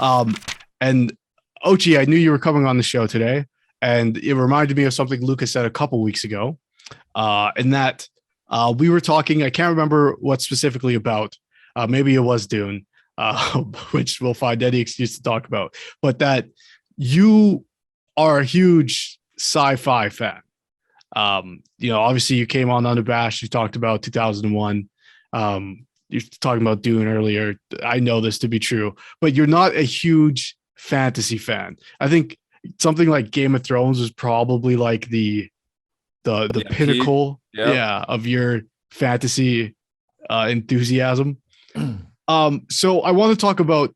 Um, and Ochi, I knew you were coming on the show today, and it reminded me of something Lucas said a couple weeks ago. In that we were talking, I can't remember what specifically about. Maybe it was Dune, which we'll find any excuse to talk about. But that you are a huge sci-fi fan. Obviously you came on Unabashed. You talked about 2001. You're talking about Dune earlier. I know this to be true, but you're not a huge fantasy fan. I think something like Game of Thrones was probably like the Yeah, peak. pinnacle, Yep. yeah, of your fantasy enthusiasm. So I want to talk about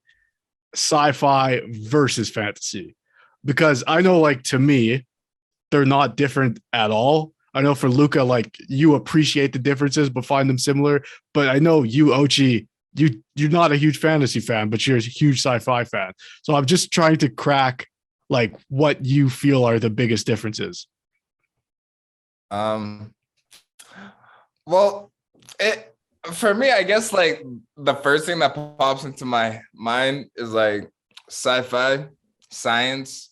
sci-fi versus fantasy because I know, like, to me, they're not different at all. I know for Luca, like, you appreciate the differences but find them similar. But I know you, Ochi, you're not a huge fantasy fan, but you're a huge sci-fi fan. So I'm just trying to crack like what you feel are the biggest differences. Um, well, it for me, I guess like the first thing that pops into my mind is like sci-fi, science,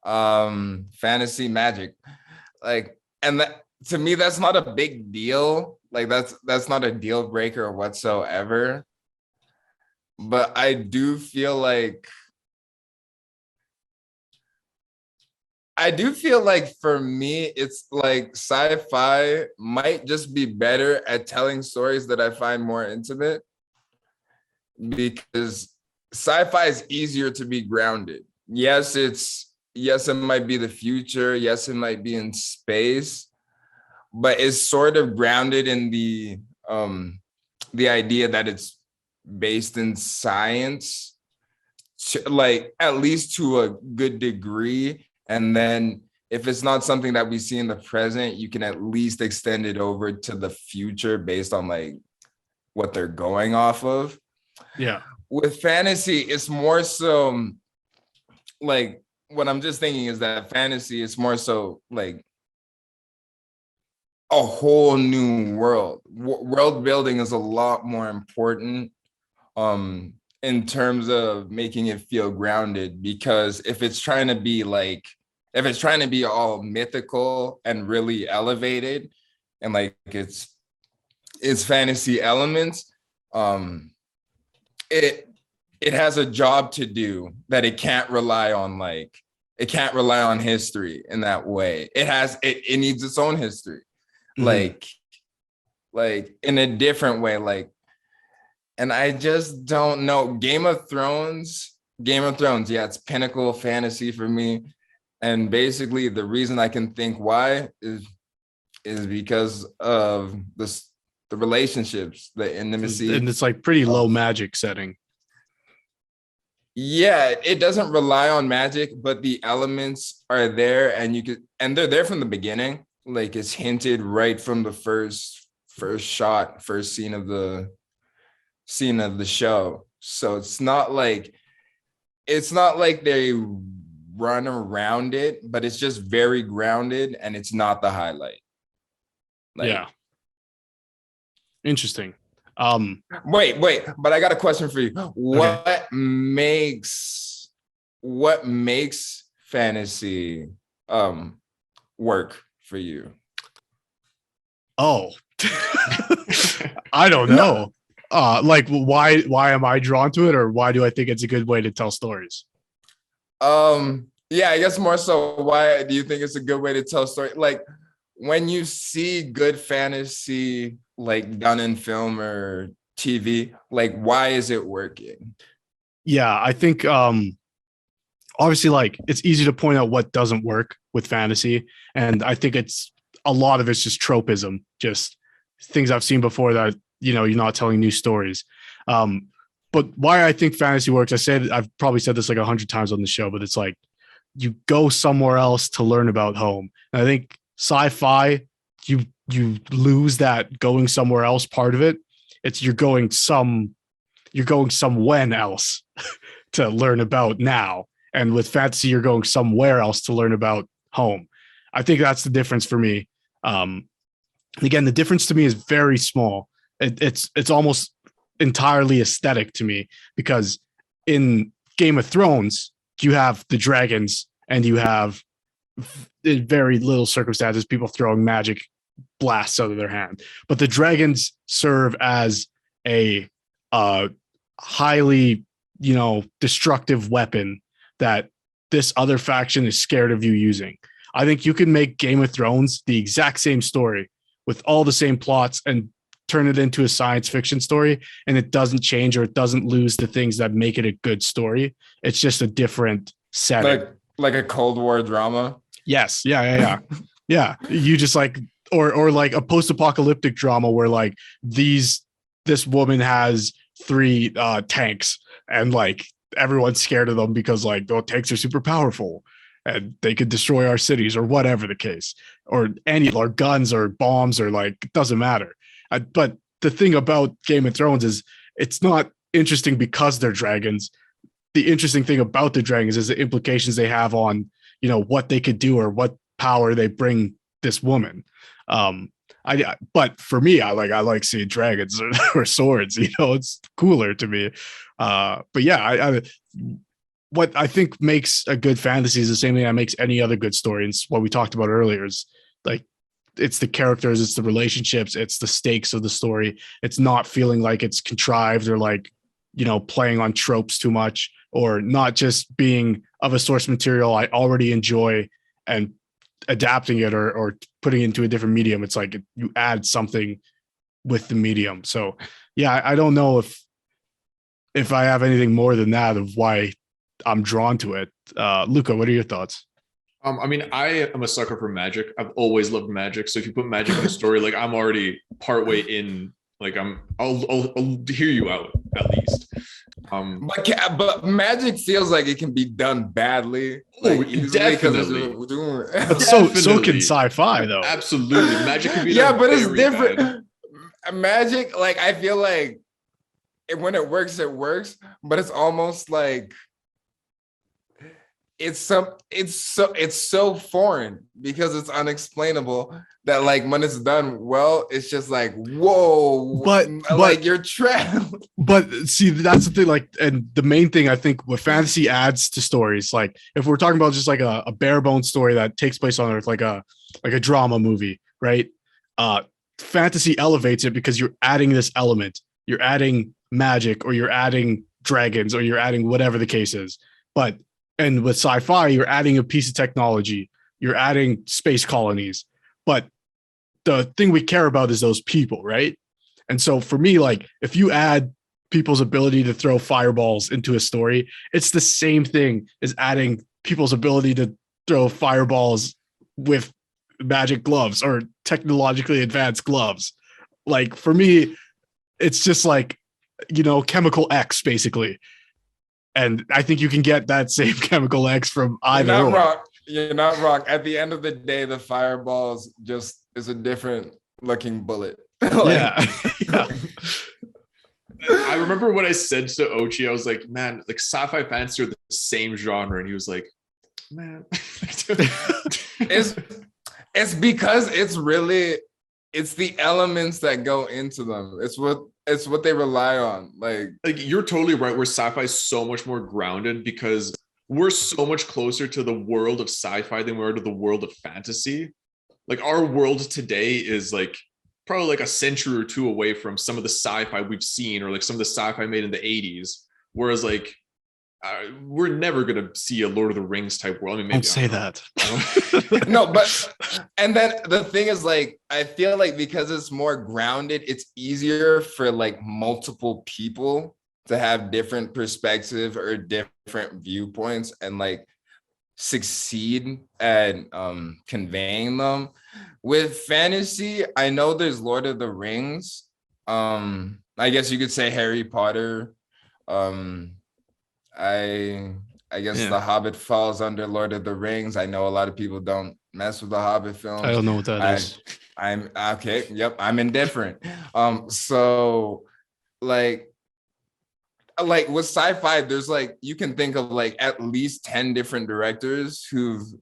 fantasy, magic. Like, and that to me, that's not a big deal. Like that's not a deal breaker whatsoever. But I do feel like for me, it's like sci-fi might just be better at telling stories that I find more intimate because sci-fi is easier to be grounded. Yes, it might be the future. Yes, it might be in space, but it's sort of grounded in the idea that it's based in science, like at least to a good degree. And then if it's not something that we see in the present, you can at least extend it over to the future based on like what they're going off of. Yeah. With fantasy, it's more so like what I'm just thinking is that fantasy is more so like a whole new world. World building is a lot more important in terms of making it feel grounded, because if it's trying to be all mythical and really elevated and like it's fantasy elements, it it has a job to do that it can't rely on history in that way. It needs its own history, Mhm. like in a different way, like. And I just don't know. Game of Thrones, yeah, it's pinnacle fantasy for me. And basically the reason I can think why is because of the relationships, the And intimacy. it's like pretty low Um, magic setting. yeah, it doesn't rely on magic, but the elements are there and they're there from the beginning. Like it's hinted right from the first scene of the show. So it's not like they run around it, but it's just very grounded and it's not the highlight. Yeah. Like, Interesting. wait, but I got a question for you. Okay. What makes fantasy work for you? Oh, I don't No, know. Like, why am I drawn to it, or why do I think it's a good way to tell stories? yeah, I guess more so why do you think it's a good way to tell a story? Like when you see good fantasy like done in film or TV, like why is it working? Yeah, I think obviously, like, it's easy to point out what doesn't work with fantasy, and I think it's a lot of it's just tropism, just things I've seen before that you're not telling new stories. Um, but why I think fantasy works, I've probably said this like 100 times on the show, but it's like you go somewhere else to learn about home. And I think sci-fi, you lose that going somewhere else part of it. It's you're going somewhere else to learn about now. And with fantasy, you're going somewhere else to learn about home. I think that's the difference for me. Um, again, the difference to me is very small. It's almost entirely aesthetic to me because in Game of Thrones, you have the dragons and you have in very little circumstances people throwing magic blasts out of their hand, but the dragons serve as a highly destructive weapon that this other faction is scared of you using. I think you can make Game of Thrones the exact same story with all the same plots and turn it into a science fiction story, and it doesn't change or it doesn't lose the things that make it a good story. It's just a different setting. Like a Cold War drama. Yes. Yeah. You just like, or like a post-apocalyptic drama where like this woman has 3 tanks and like everyone's scared of them because like tanks are super powerful and they could destroy our cities or whatever the case, or guns or bombs or like, it doesn't matter. But the thing about Game of Thrones is it's not interesting because they're dragons. The interesting thing about the dragons is the implications they have on, what they could do or what power they bring this woman. But for me, I like seeing dragons or swords, it's cooler to me. But yeah, what I think makes a good fantasy is the same thing that makes any other good story. And what we talked about earlier is like, it's the characters, it's the relationships, it's the stakes of the story. It's not feeling like it's contrived or like, playing on tropes too much, or not just being of a source material I already enjoy and adapting it or putting it into a different medium. It's like you add something with the medium. So yeah, I don't know if I have anything more than that of why I'm drawn to it. Luca, what are your thoughts? I mean, I am a sucker for magic. I've always loved magic. So if you put magic in a story, like I'm already partway in. Like I'll hear you out at least. But magic feels like it can be done badly. Like, definitely. But so can sci-fi though. Absolutely, magic can be but it's different. Bad. Magic, like I feel like when it works, but it's almost like it's so foreign because it's unexplainable that like when it's done well, it's just like whoa, but like you're trapped. But see, that's the thing. Like, and the main thing I think what fantasy adds to stories, like if we're talking about just like a bare bones story that takes place on Earth, like a drama movie, right? Fantasy elevates it because you're adding this element. You're adding magic, or you're adding dragons, or you're adding whatever the case is. And with sci-fi, you're adding a piece of technology, you're adding space colonies. But the thing we care about is those people, right? And so for me, like if you add people's ability to throw fireballs into a story, it's the same thing as adding people's ability to throw fireballs with magic gloves or technologically advanced gloves. Like for me, it's just like, chemical X basically. And I think you can get that same chemical X from either. You're not wrong. At the end of the day, the fireballs just is a different looking bullet. Yeah. I remember when I said to Ochi, I was like, man, like sci-fi fantasy are the same genre. And he was like, man. It's because it's the elements that go into them. It's what they rely on. Like you're totally right. Where sci-fi is so much more grounded because we're so much closer to the world of sci-fi than we are to the world of fantasy. Like our world today is like probably like a century or two away from some of the sci-fi we've seen, or like some of the sci-fi made in the 80s. Whereas like we're never gonna see a Lord of the Rings type world. I mean, maybe don't say that. No, but and then the thing is, like, I feel like because it's more grounded, it's easier for like multiple people to have different perspectives or different viewpoints and like succeed at conveying them. With fantasy, I know there's Lord of the Rings. I guess you could say Harry Potter. I guess The Hobbit falls under Lord of the Rings. I know a lot of people don't mess with the Hobbit films. I don't know what that is. I'm okay. Yep, I'm indifferent. So like with sci-fi, there's like you can think of like at least 10 different directors who've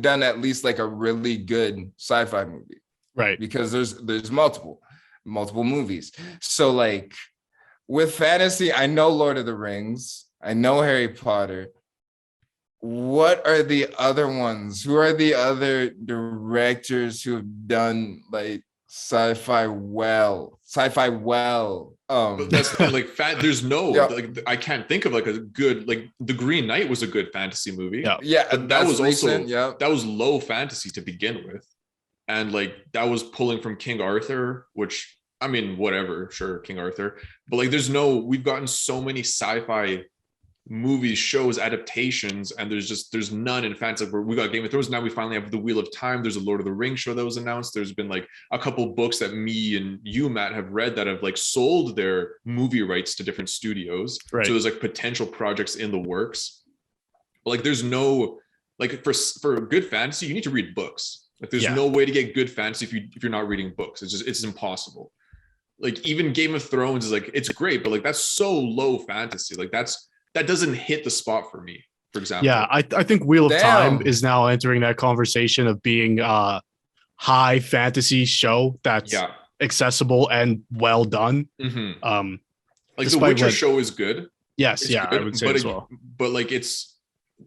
done at least like a really good sci-fi movie. Right. Because there's multiple movies. So like with fantasy, I know Lord of the Rings, I know Harry Potter. What are the other ones? Who are the other directors who have done like sci-fi well? But that's the thing, like there's no Yeah. like I can't think of like a good like The Green Knight was a good fantasy movie. Yeah, But that was recent, also that was low fantasy to begin with. And like that was pulling from King Arthur, which I mean, whatever, sure, King Arthur. But like we've gotten so many sci-fi movies, shows, adaptations, and there's none in fantasy. Like we got Game of Thrones, now we finally have the Wheel of Time. There's a Lord of the Rings show that was announced. There's been like a couple books that me and you, Matt, have read that have like sold their movie rights to different studios. Right. So there's like potential projects in the works. But like there's no like for good fantasy, you need to read books. Like there's no way to get good fantasy if you're not reading books. It's impossible. Like even Game of Thrones is like, it's great, but like that's so low fantasy. Like that doesn't hit the spot for me, for example. Yeah, I think Wheel of Time is now entering that conversation of being a high fantasy show that's accessible and well done. Mm-hmm. Like the Witcher show is good. Yes, it's good, I would say as well. But like it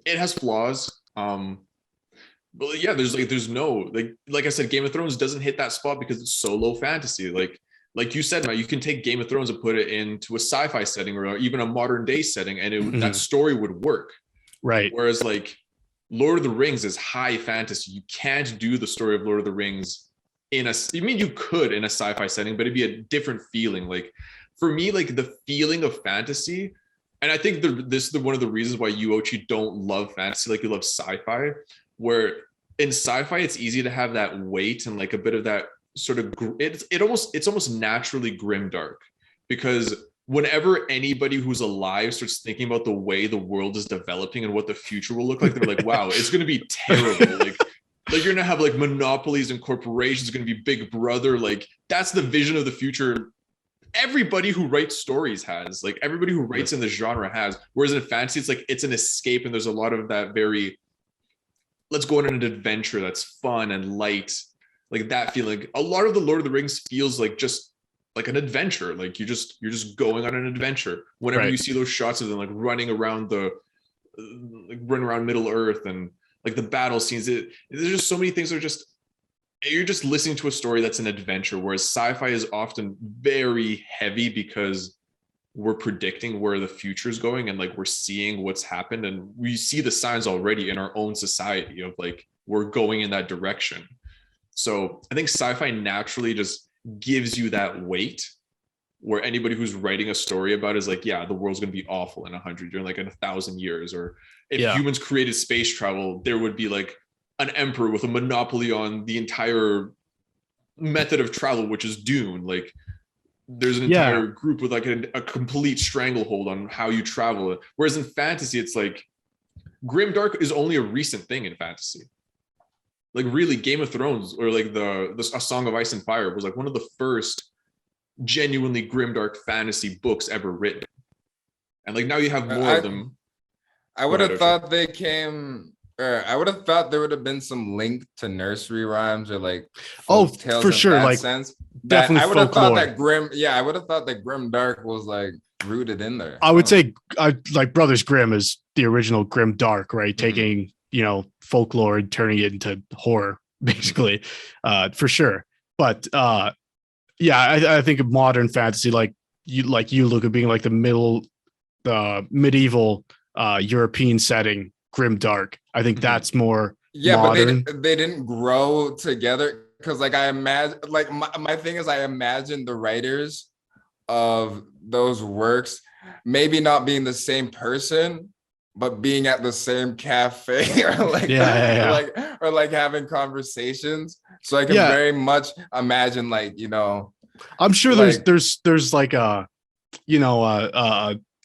has flaws. But yeah, there's no like I said, Game of Thrones doesn't hit that spot because it's so low fantasy. Like you said, Matt, you can take Game of Thrones and put it into a sci-fi setting or even a modern day setting, and that story would work. Right. Whereas like Lord of the Rings is high fantasy. You can't do the story of Lord of the Rings you could in a sci-fi setting, but it'd be a different feeling. Like for me, like the feeling of fantasy, and I think this is one of the reasons why you, Ochi, don't love fantasy like you love sci-fi, where in sci-fi it's easy to have that weight and like a bit of that sort of it's almost naturally grimdark, because whenever anybody who's alive starts thinking about the way the world is developing and what the future will look like, they're like, wow, it's going to be terrible. like you're going to have like monopolies and corporations, going to be Big Brother. Like that's the vision of the future everybody who writes stories has, like everybody who writes in the genre has. Whereas in fantasy, it's like it's an escape, and there's a lot of that very let's go on an adventure that's fun and light. Like that feeling. A lot of the Lord of the Rings feels like just like an adventure. Like you're just going on an adventure. Whenever you see those shots of them like running around running around Middle Earth and like the battle scenes, there's just so many things that are just, you're just listening to a story that's an adventure. Whereas sci-fi is often very heavy because we're predicting where the future is going, and like we're seeing what's happened, and we see the signs already in our own society of like we're going in that direction. So I think sci-fi naturally just gives you that weight where anybody who's writing a story about is like, yeah, the world's going to be awful in 100 years, like in 1,000 years. Or if humans created space travel, there would be like an emperor with a monopoly on the entire method of travel, which is Dune. Like there's an entire group with like a complete stranglehold on how you travel. Whereas in fantasy, it's like grimdark is only a recent thing in fantasy. Like really, Game of Thrones or like A Song of Ice and Fire was like one of the first genuinely grimdark fantasy books ever written. And like now you have more of them. I would have thought they came. I would have thought there would have been some link to nursery rhymes or like for sure, like sense. Definitely, I would have thought that grim. Yeah, I would have thought that grim dark was like rooted in there. I would say, like Brothers Grimm is the original grim dark, right? Taking folklore and turning it into horror, basically, for sure. But I think of modern fantasy, like you, Luca, being like the medieval European setting, grim dark. I think that's more modern. But they didn't grow together, because like I imagine, like my thing is, I imagine the writers of those works maybe not being the same person, but being at the same cafe or like or like having conversations. So I can very much imagine like I'm sure there's like a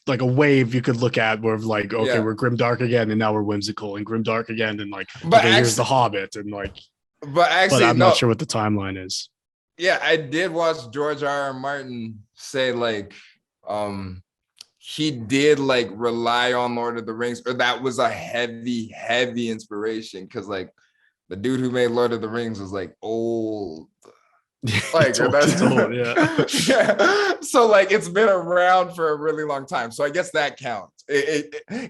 like a wave you could look at where like, okay, we're grimdark again, and now we're whimsical and grimdark again, and like, here's the Hobbit, and like, but I'm not sure what the timeline is. Yeah, I did watch George R.R. Martin say like, he did like rely on Lord of the Rings, or that was a heavy inspiration, because like the dude who made Lord of the Rings was like old. Like It's old, that's it's old, yeah. yeah. So like it's been around for a really long time. So I guess that counts.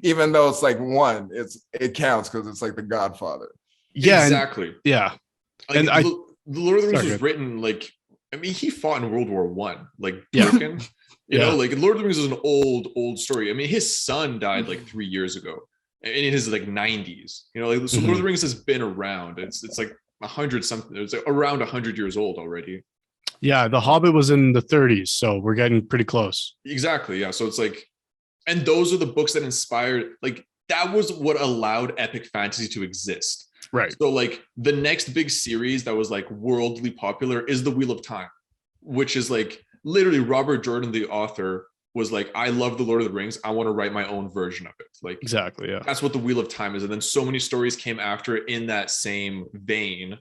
Even though it's like one, it counts because it's like The Godfather. Yeah, Exactly. yeah. Like And I the Lord of the Rings sorry, was written like, I mean, he fought in World War One, like Yeah. Tolkien. You Yeah. know, like Lord of the Rings is an old story. I mean, his son died like 3 years ago, in his like 90s. You know, like so Lord of the Rings has been around. It's like 100 something. It's like around 100 years old already. Yeah, The Hobbit was in the 30s, so we're getting pretty close. Exactly. Yeah. So it's like, and those are the books that inspired, like, that was what allowed epic fantasy to exist. Right. So, like, the next big series that was like worldly popular is The Wheel of Time, which is like literally Robert Jordan, the author, was like, I love the Lord of the Rings. I want to write my own version of it. Like, Exactly. Yeah. that's what The Wheel of Time is. And then so many stories came after it in that same vein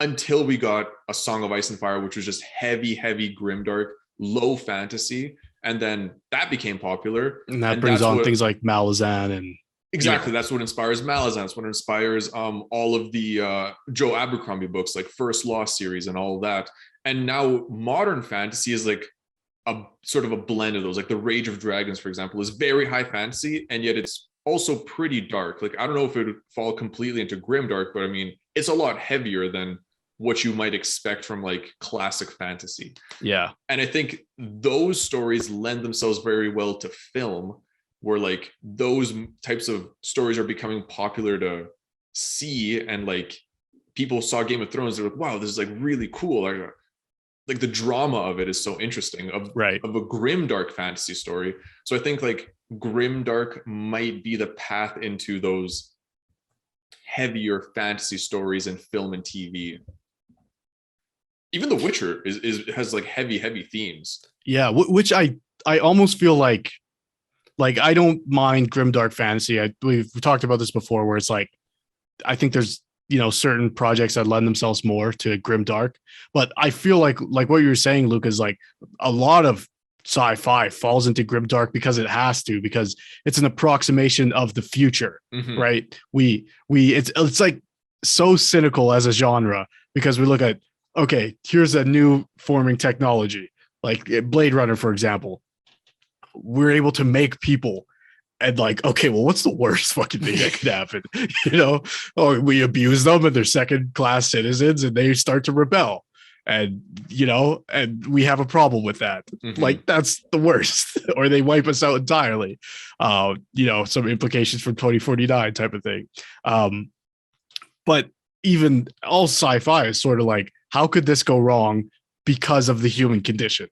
until we got A Song of Ice and Fire, which was just heavy, grimdark, low fantasy. And then that became popular. And that And brings that's on what, things like Malazan and exactly, that's what inspires Malazan. That's what inspires all of the Joe Abercrombie books, like First Law series and all of that. And now modern fantasy is like a sort of a blend of those. Like the Rage of Dragons, for example, is very high fantasy, and yet it's also pretty dark. Like, I don't know if it would fall completely into grimdark, but I mean, it's a lot heavier than what you might expect from like classic fantasy. yeah. And I think those stories lend themselves very well to film, where like those types of stories are becoming popular to see. And like people saw Game of Thrones, they're like, wow, this is like really cool. Like the drama of it is so interesting, of Right. a grimdark fantasy story. So I think like grimdark might be the path into those heavier fantasy stories in film and TV. Even The Witcher has like heavy themes. Yeah, which I almost feel like I don't mind grimdark fantasy. We've talked about this before, where it's like I think there's certain projects that lend themselves more to grimdark, but I feel like what you were saying, Luke, is like a lot of sci-fi falls into grimdark because it has to, because it's an approximation of the future, right? It's like so cynical as a genre, because we look at, okay, here's a new forming technology, like Blade Runner, for example. We're able to make people, and like, okay, well, what's the worst fucking thing that could happen? Oh, we abuse them and they're second-class citizens and they start to rebel. And, and we have a problem with that. Like, that's the worst. Or they wipe us out entirely. Some implications from 2049 type of thing. But even all sci-fi is sort of like, how could this go wrong because of the human condition?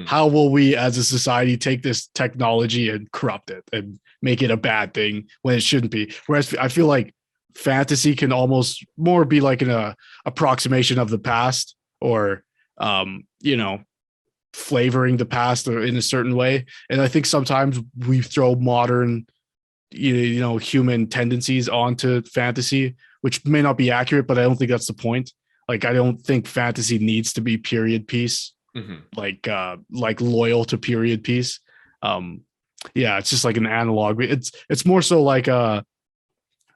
How will we as a society take this technology and corrupt it and make it a bad thing when it shouldn't be? Whereas I feel like fantasy can almost more be like an approximation of the past, or, flavoring the past or in a certain way. And I think sometimes we throw modern, human tendencies onto fantasy, which may not be accurate, but I don't think that's the point. Like, I don't think fantasy needs to be period piece. Like loyal to period piece. It's just like an analog. It's more so like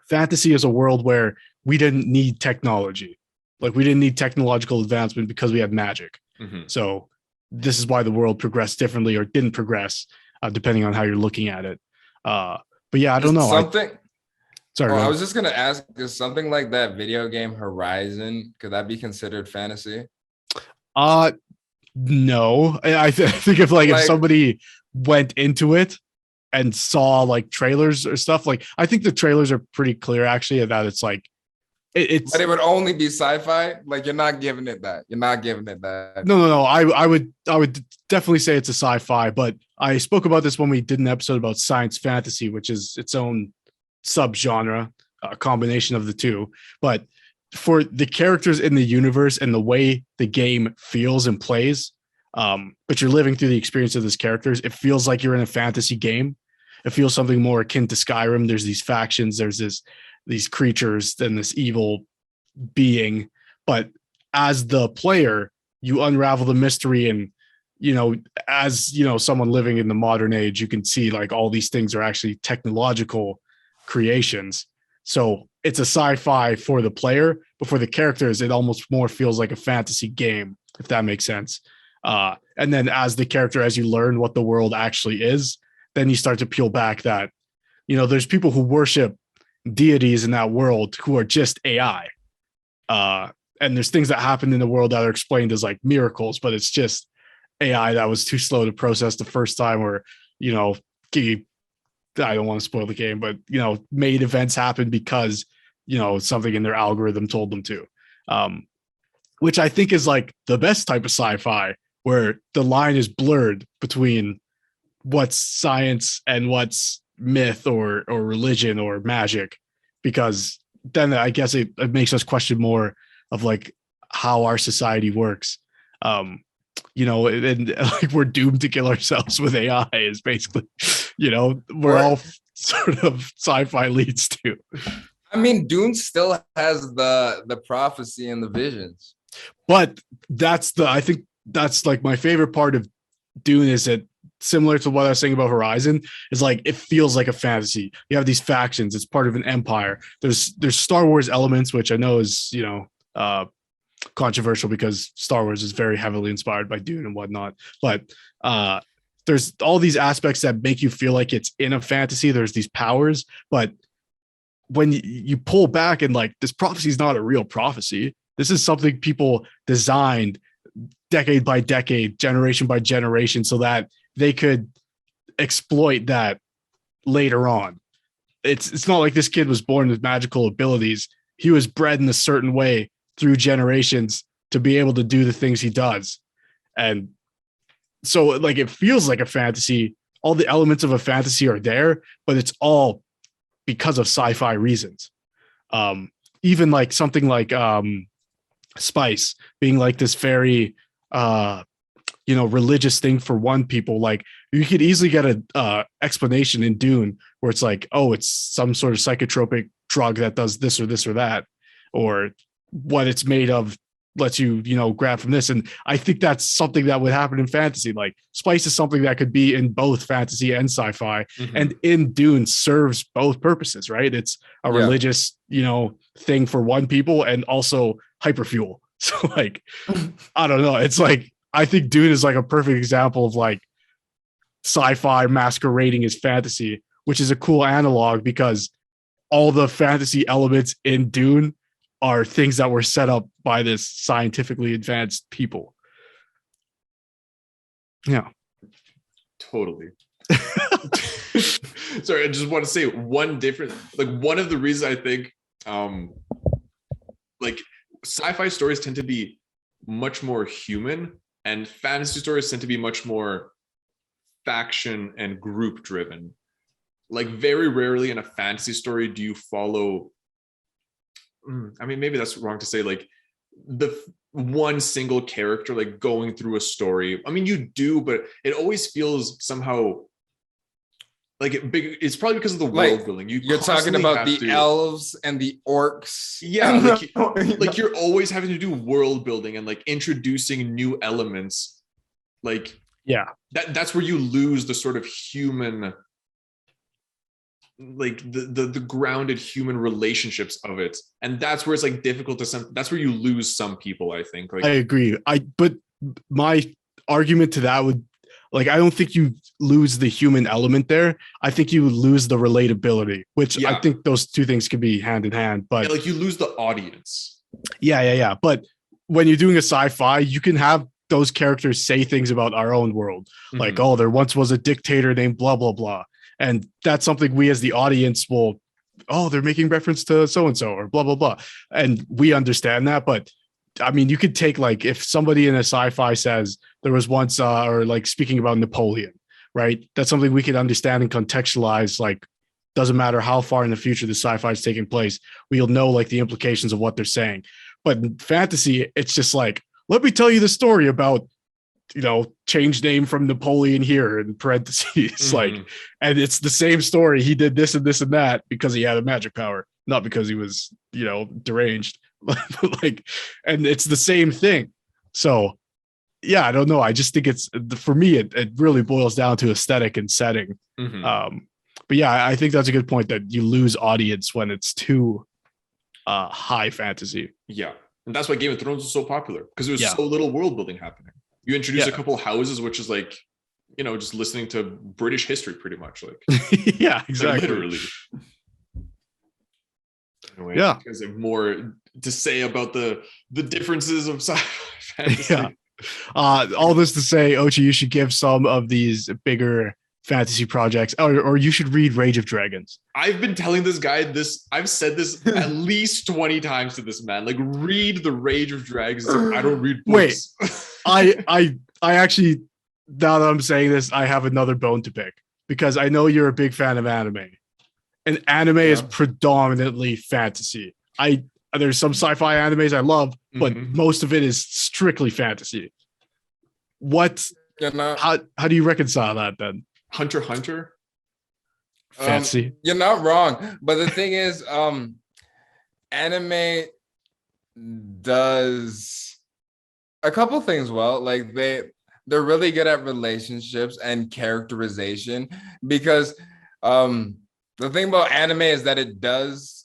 fantasy is a world where we didn't need technology. Like, we didn't need technological advancement because we had magic. So this is why the world progressed differently or didn't progress, depending on how you're looking at it. But yeah, I don't know. I was just gonna ask, is something like that video game Horizon, could that be considered fantasy? No, I think if somebody went into it and saw like trailers or stuff, like I think the trailers are pretty clear actually that it's like it's. But it would only be sci-fi. Like, you're not giving it that. No. I would definitely say it's a sci-fi, but I spoke about this when we did an episode about science fantasy, which is its own subgenre, a combination of the two. But for the characters in the universe and the way the game feels and plays, but you're living through the experience of these characters, it feels like you're in a fantasy game. It feels something more akin to Skyrim. There's these factions, there's these creatures, then this evil being. But as the player, you unravel the mystery, and as someone living in the modern age, you can see like all these things are actually technological creations. So it's a sci-fi for the player, but for the characters, it almost more feels like a fantasy game if that makes sense. And then as the character, as you learn what the world actually is, then you start to peel back that, there's people who worship deities in that world who are just AI. And there's things that happen in the world that are explained as like miracles, but it's just AI that was too slow to process the first time, or, I don't want to spoil the game, but, made events happen because, something in their algorithm told them to, which I think is like the best type of sci-fi, where the line is blurred between what's science and what's myth or religion or magic, because then I guess it makes us question more of like how our society works. And like we're doomed to kill ourselves with AI is basically, we're all sort of sci-fi leads to. I mean, Dune still has the prophecy and the visions. But I think that's like my favorite part of Dune, is that similar to what I was saying about Horizon, is like it feels like a fantasy. You have these factions, it's part of an empire. There's Star Wars elements, which I know is, controversial because Star Wars is very heavily inspired by Dune and whatnot. But there's all these aspects that make you feel like it's in a fantasy. There's these powers, but when you pull back and like, this prophecy is not a real prophecy. This is something people designed decade by decade, generation by generation, so that they could exploit that later on. It's not like this kid was born with magical abilities. He was bred in a certain way through generations to be able to do the things he does. And so like, it feels like a fantasy. All the elements of a fantasy are there, but it's all because of sci-fi reasons. Even like something like spice being like this very religious thing for one people. Like, you could easily get a explanation in Dune where it's like, oh, it's some sort of psychotropic drug that does this or this or that, or what it's made of lets you grab from this. And I think that's something that would happen in fantasy. Like, spice is something that could be in both fantasy and sci-fi, and in Dune serves both purposes, right? It's a religious thing for one people, and also hyperfuel. So like, I don't know, it's like, I think Dune is like a perfect example of like sci-fi masquerading as fantasy, which is a cool analog because all the fantasy elements in Dune are things that were set up by this scientifically advanced people. Yeah. Totally. Sorry, I just want to say one of the reasons I think like sci-fi stories tend to be much more human, and fantasy stories tend to be much more faction and group driven. Like, very rarely in a fantasy story do you follow, I mean, maybe that's wrong to say, like the one single character like going through a story. I mean, you do, but it always feels somehow like it's probably because of the world building. You're talking about the elves and the orcs. Yeah, like you're always having to do world building and like introducing new elements. Like, yeah, that's where you lose the sort of human, like the grounded human relationships of it, and that's where it's like difficult to that's where you lose some people, I think. Like, I agree. But my argument to that would, like, I don't think you lose the human element there. I think you lose the relatability, which I think those two things can be hand in hand. But like, you lose the audience. Yeah. But when you're doing a sci-fi, you can have those characters say things about our own world, like, oh, there once was a dictator named blah blah blah. And that's something we as the audience will, oh, they're making reference to so-and-so or blah, blah, blah. And we understand that. But I mean, you could take, like, if somebody in a sci-fi says there was once, or like speaking about Napoleon, right? That's something we can understand and contextualize. Like, doesn't matter how far in the future the sci-fi is taking place, we'll know like the implications of what they're saying. But in fantasy, it's just like, let me tell you the story about, change name from Napoleon here in parentheses, like, and it's the same story. He did this and this and that because he had a magic power, not because he was, deranged. Like, and it's the same thing. So yeah, I don't know. I just think for me, it really boils down to aesthetic and setting. But yeah, I think that's a good point, that you lose audience when it's too high fantasy. Yeah. And that's why Game of Thrones was so popular, because there was Yeah. so little world building happening. You introduce Yeah. a couple houses, which is like, you know, just listening to British history pretty much. Like, Yeah, exactly. like literally. Anyway, Yeah. because I have more to say about the differences of sci-fi fantasy. Yeah. All this to say, Ochi, you should give some of these bigger fantasy projects, or you should read Rage of Dragons. I've been telling this guy this. I've said this at least 20 times to this man. Like, read the Rage of Dragons. I don't read books. Wait, I actually, now that I'm saying this, I have another bone to pick, because I know you're a big fan of anime, and anime is predominantly fantasy. There's some sci-fi animes I love, but most of it is strictly fantasy. How do you reconcile that then? Hunter x Hunter. Fantasy. You're not wrong, but the thing is, anime does a couple things well. Like they're really good at relationships and characterization, because the thing about anime is that it does,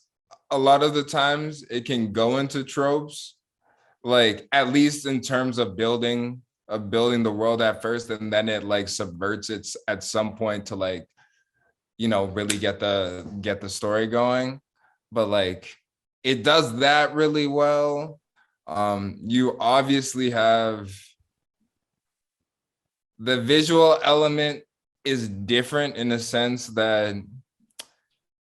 a lot of the times it can go into tropes, like at least in terms of building the world at first, and then it like subverts it at some point to like, you know, really get the story going. But like it does that really well. You obviously have the visual element is different in the sense that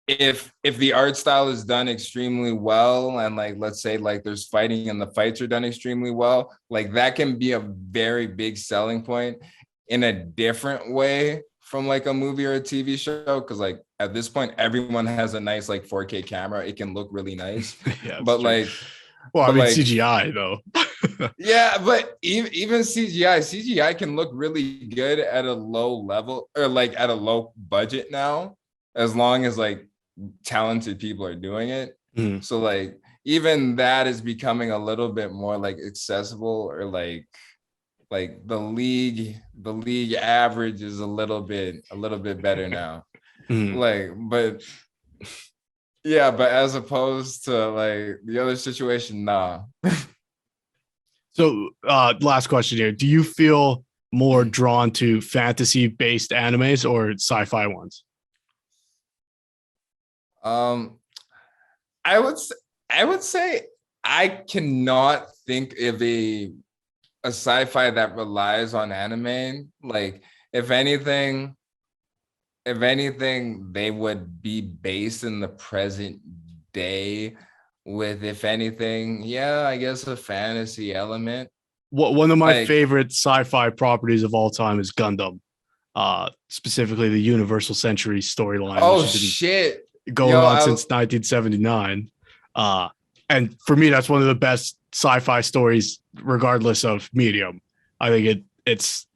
if the art style is done extremely well, and like let's say like there's fighting and the fights are done extremely well, like that can be a very big selling point in a different way from like a movie or a TV show, because like at this point everyone has a nice like 4K camera. It can look really nice. Yeah, but true. like, well, but I mean, like, CGI though. Yeah, but even CGI can look really good at a low level, or like at a low budget now, as long as like talented people are doing it. So like even that is becoming a little bit more like accessible, or like the league average is a little bit better now. Like, but yeah, but as opposed to like the other situation, nah. So last question here. Do you feel more drawn to fantasy-based animes or sci-fi ones? I would say I cannot think of a sci-fi that relies on anime. Like if anything, they would be based in the present day with, if anything, I guess a fantasy element. One of my Like, favorite sci-fi properties of all time is Gundam. Specifically the Universal Century storyline. Oh shit. Going on since 1979. And for me, that's one of the best sci-fi stories, regardless of medium. I think it's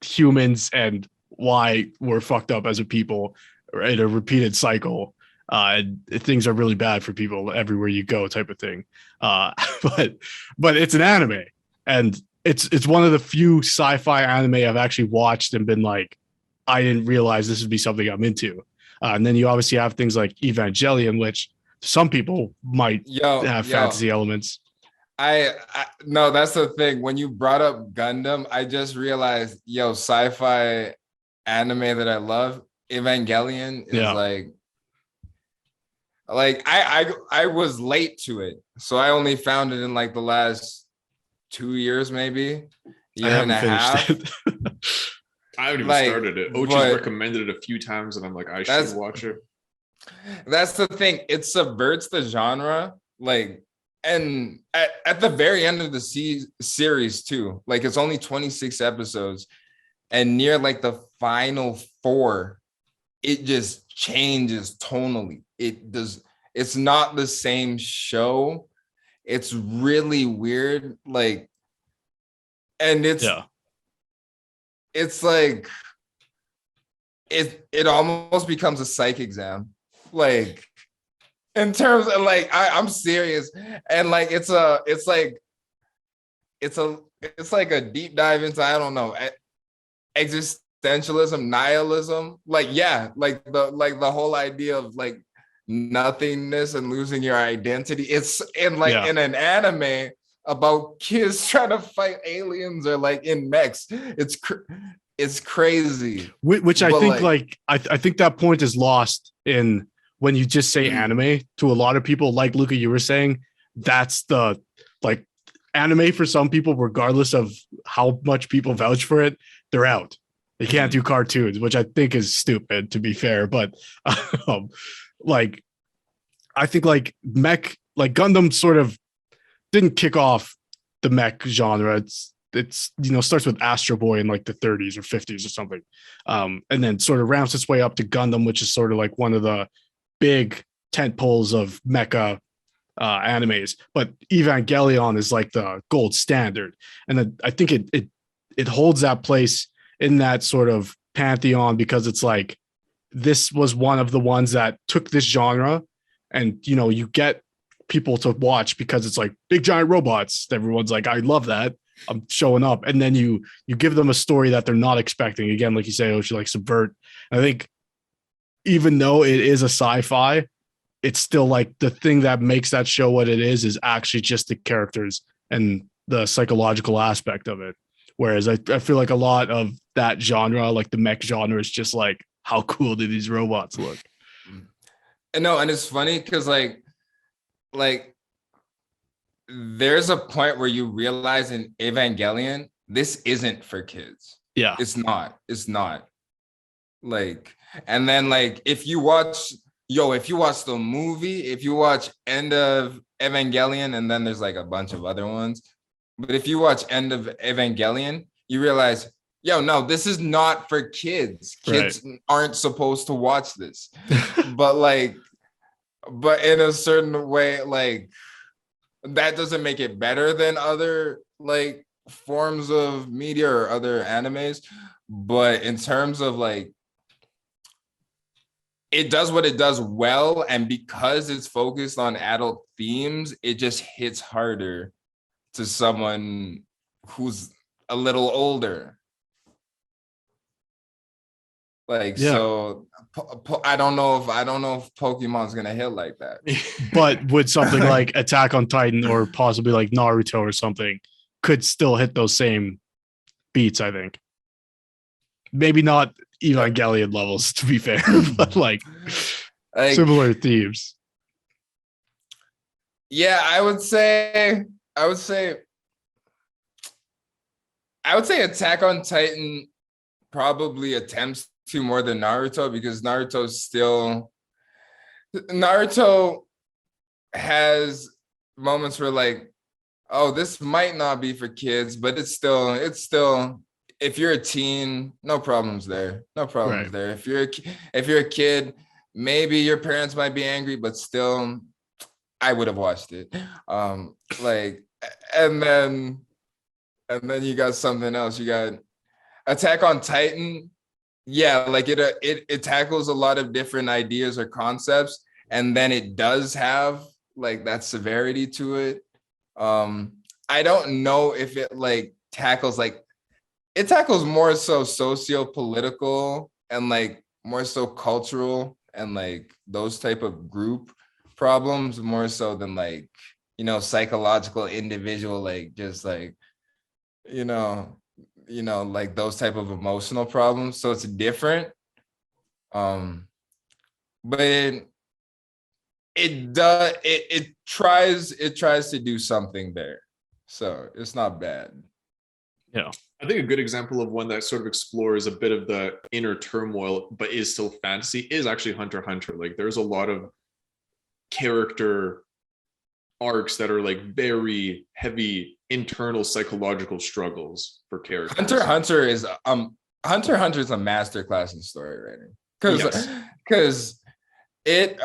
humans and why we're fucked up as a people in a repeated cycle. And things are really bad for people everywhere you go, type of thing. But it's an anime, and it's one of the few sci-fi anime I've actually watched and been like, I didn't realize this would be something I'm into. And then you obviously have things like Evangelion, which some people might have fantasy elements. I no, that's the thing. When you brought up Gundam, I just realized, sci-fi anime that I love, Evangelion, is like I was late to it, so I only found it in like the last 2 years, maybe year and a half. I haven't even started it. Ochi's recommended it a few times, and I'm like, I should watch it. That's the thing. It subverts the genre, like, and at the very end of the series too. Like, it's only 26 episodes, and near like the final 4, it just changes tonally. It's not the same show. It's really weird. Like, and it's like it almost becomes a psych exam, like in terms of like I'm serious, and like it's like a deep dive into, I don't know, existentialism, nihilism, like the whole idea of like nothingness and losing your identity. It's in like in an anime, about kids trying to fight aliens or like in mechs. It's crazy. Which I But, think I think that point is lost in when you just say Mm. anime to a lot of people. Like Luca, you were saying, that's the like anime for some people, regardless of how much people vouch for it, they're out. They can't do cartoons, which I think is stupid, to be fair. But like I think like mech, like Gundam sort of didn't kick off the mech genre. It's starts with Astro Boy in like the 30s or 50s or something, and then sort of ramps its way up to Gundam, which is sort of like one of the big tent poles of mecha animes. But Evangelion is like the gold standard, and then I think it holds that place in that sort of pantheon because it's like this was one of the ones that took this genre, and you get people to watch because it's like big giant robots. Everyone's like, I love that. I'm showing up. And then you give them a story that they're not expecting. Again, like you say, she like subvert. I think even though it is a sci-fi, it's still like the thing that makes that show what it is actually just the characters and the psychological aspect of it. Whereas I feel like a lot of that genre, like the mech genre, is just like, how cool do these robots look? And no, and it's funny because like there's a point where you realize in Evangelion, this isn't for kids. Yeah. It's not. Like, and then like if you watch the movie, if you watch End of Evangelion, and then there's like a bunch of other ones. But if you watch End of Evangelion, you realize, no, this is not for kids. Kids aren't supposed to watch this. but in a certain way, like that doesn't make it better than other like forms of media or other animes. But in terms of like, it does what it does well. And because it's focused on adult themes, it just hits harder to someone who's a little older. Like, so I don't know if Pokemon's gonna hit like that. But would something like Attack on Titan or possibly like Naruto or something could still hit those same beats, I think. Maybe not Evangelion levels, to be fair, but like similar themes. Yeah, I would say Attack on Titan probably attempts to more than Naruto, because Naruto has moments where like, oh, this might not be for kids, but it's still if you're a teen, no problems there. If you're a kid, maybe your parents might be angry, but still I would have watched it. Like, and then you got something else. You got Attack on Titan. Yeah, like it tackles a lot of different ideas or concepts, and then it does have like that severity to it. I don't know if it like tackles more so socio-political and like more so cultural and like those type of group problems more so than like, psychological, individual, like just like, like those type of emotional problems. So it's different. But it tries to do something there. So it's not bad. Yeah. I think a good example of one that sort of explores a bit of the inner turmoil, but is still fantasy, is actually Hunter x Hunter. Like there's a lot of character arcs that are like very heavy internal psychological struggles for characters. Hunter x Hunter is a masterclass in story writing. Because it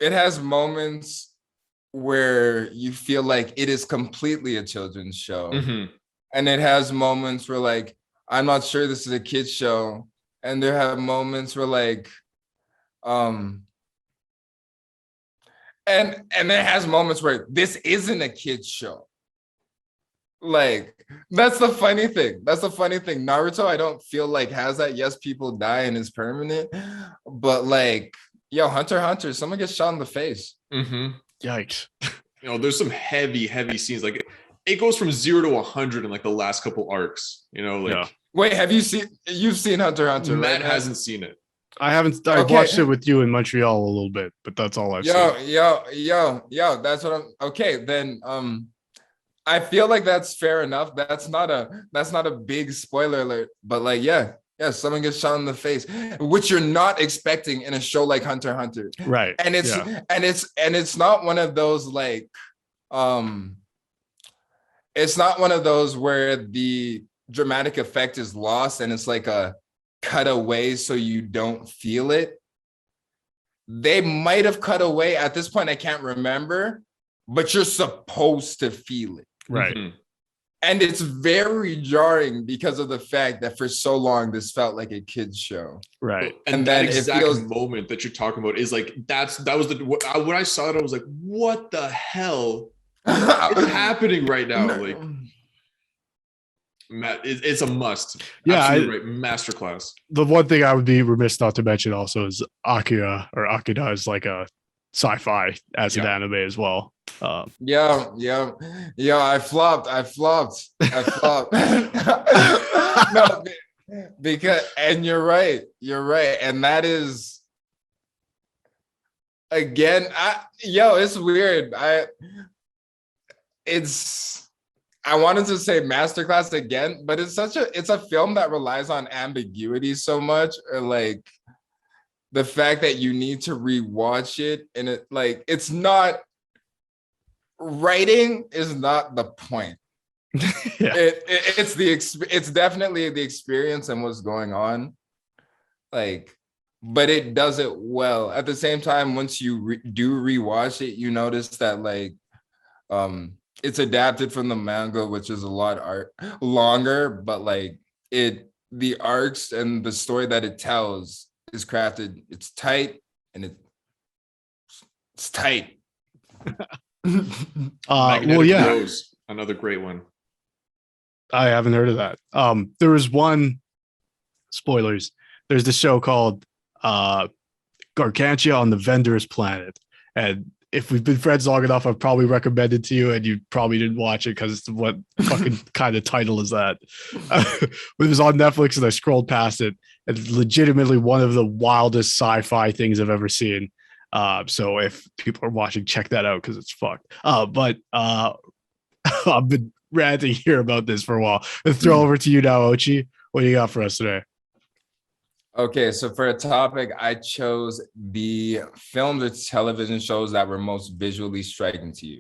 has moments where you feel like it is completely a children's show. Mm-hmm. And it has moments where like, I'm not sure this is a kid's show. And there have moments where like, and it has moments where this isn't a kid's show. Like, that's the funny thing. Naruto, I don't feel like has that. Yes, people die and is permanent. But like, Hunter x Hunter, someone gets shot in the face. Mm-hmm. Yikes. there's some heavy scenes. Like it goes from 0 to 100 in like the last couple arcs. Wait, you've seen Hunter x Hunter? Matt right? hasn't seen it. I haven't. I watched it with you in Montreal a little bit, but that's all I've seen. Yo. That's what I'm. Okay, then. I feel like that's fair enough. That's not a big spoiler alert, but like, yeah, someone gets shot in the face, which you're not expecting in a show like Hunter x Hunter, right? And it's not one of those like, it's not one of those where the dramatic effect is lost and it's like a cutaway so you don't feel it. They might have cut away at this point. I can't remember, but you're supposed to feel it. Right. Mm-hmm. And it's very jarring because of the fact that for so long this felt like a kid's show. Right. And that exact moment that you're talking about is like that was when I saw it, I was like, what the hell is happening right now? Like, Matt, it's a must. Yeah, right. Masterclass. The one thing I would be remiss not to mention also is Akira is like a sci-fi as an anime as well. Yeah. I flopped. No, because, and you're right. And that is, again, it's weird. I wanted to say masterclass again, but it's a film that relies on ambiguity so much, or like the fact that you need to rewatch it, and it's not. Writing is not the point. It's definitely the experience and what's going on, but it does it well. At the same time, once you do rewatch it, you notice that it's adapted from the manga, which is a lot longer, but the arcs and the story that it tells is crafted. It's tight, and it's tight. Rose, another great one. I haven't heard of that. There was one, spoilers, there's the show called Gargantia on the Vendor's Planet, and if we've been friends long enough, I've probably recommended to you and you probably didn't watch it because what fucking kind of title is that? It was on Netflix and I scrolled past it, and legitimately one of the wildest sci-fi things I've ever seen. So if people are watching, check that out because it's fucked. But I've been ranting here about this for a while. Let's throw over to you now, Ochi. What do you got for us today? Okay, so for a topic, I chose the films or television shows that were most visually striking to you.